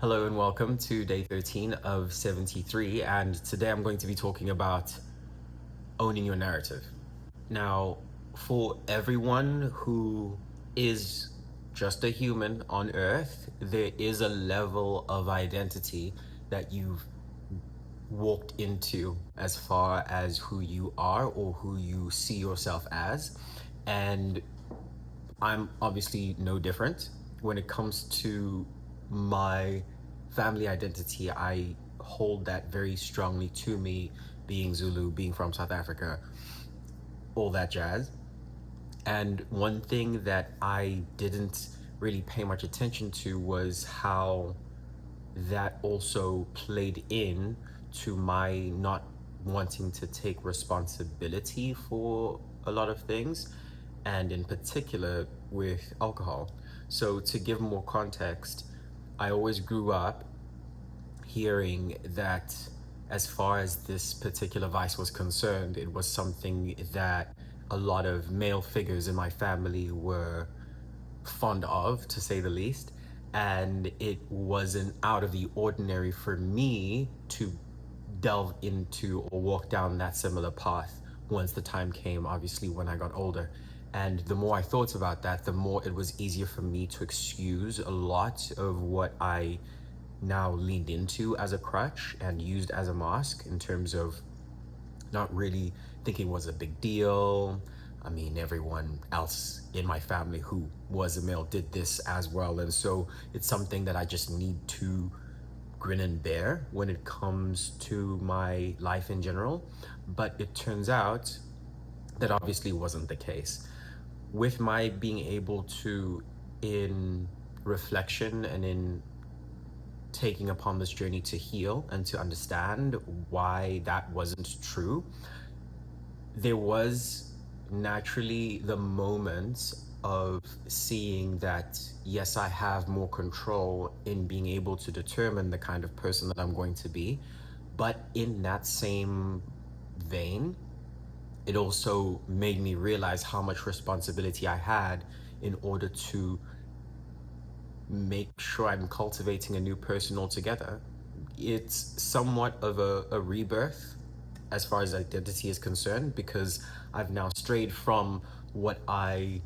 Hello and welcome to day 13 of 73, and today I'm going to be talking about owning your narrative. Now, for everyone who is just a human on earth, there is a level of identity that you've walked into as far as who you are or who you see yourself as. And I'm obviously no different. When it comes to my family identity, I hold that very strongly to me, being Zulu, being from South Africa, all that jazz. And one thing that I didn't really pay much attention to was how that also played in to my not wanting to take responsibility for a lot of things, and in particular with alcohol. So, to give more context, I always grew up hearing that as far as this particular vice was concerned, it was something that a lot of male figures in my family were fond of, to say the least. And it wasn't out of the ordinary for me to delve into or walk down that similar path once the time came, obviously, when I got older. And the more I thought about that, the more it was easier for me to excuse a lot of what I now leaned into as a crutch and used as a mask, in terms of not really thinking it was a big deal. I mean, everyone else in my family who was a male did this as well. And so it's something that I just need to grin and bear when it comes to my life in general. But it turns out that obviously wasn't the case. With my being able to, in reflection and in taking upon this journey to heal and to understand why that wasn't true, there was naturally the moment of seeing that, yes, I have more control in being able to determine the kind of person that I'm going to be. But in that same vein, it also made me realize how much responsibility I had in order to make sure I'm cultivating a new person altogether. It's somewhat of a rebirth as far as identity is concerned, because I've now strayed from what I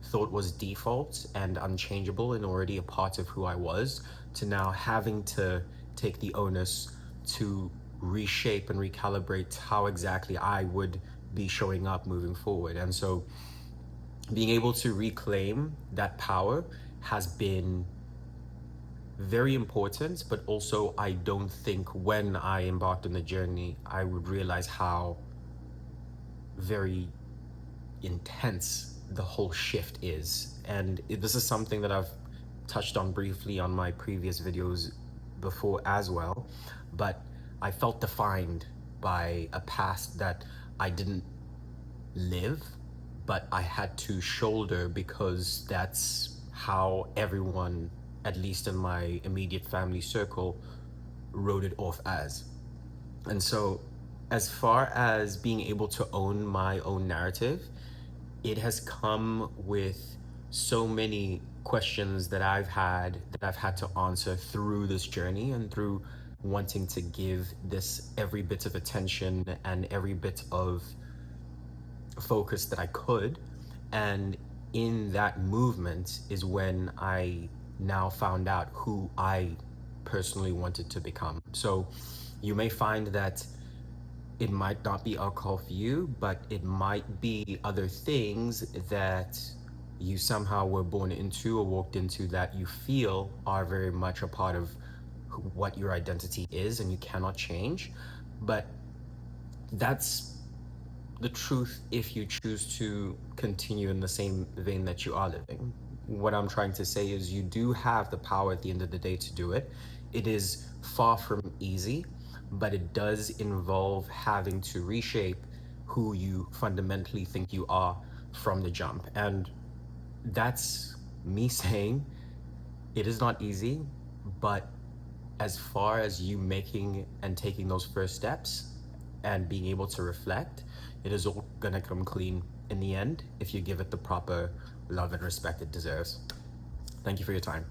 thought was default and unchangeable and already a part of who I was, to now having to take the onus to reshape and recalibrate how exactly I would be showing up moving forward. And so being able to reclaim that power has been very important, but also I don't think when I embarked on the journey, I would realize how very intense the whole shift is. And this is something that I've touched on briefly on my previous videos before as well, but I felt defined by a past that I didn't live, but I had to shoulder, because that's how everyone, at least in my immediate family circle, wrote it off as. And so, as far as being able to own my own narrative, it has come with so many questions that I've had to answer through this journey and through wanting to give this every bit of attention and every bit of focus that I could. And in that movement is when I now found out who I personally wanted to become. So you may find that it might not be alcohol for you, but it might be other things that you somehow were born into or walked into that you feel are very much a part of what your identity is and you cannot change. But that's the truth if you choose to continue in the same vein that you are living. What I'm trying to say is you do have the power at the end of the day to do it. It is far from easy, but it does involve having to reshape who you fundamentally think you are from the jump. And that's me saying it is not easy, but as far as you making and taking those first steps and being able to reflect, it is all gonna come clean in the end if you give it the proper love and respect it deserves. Thank you for your time.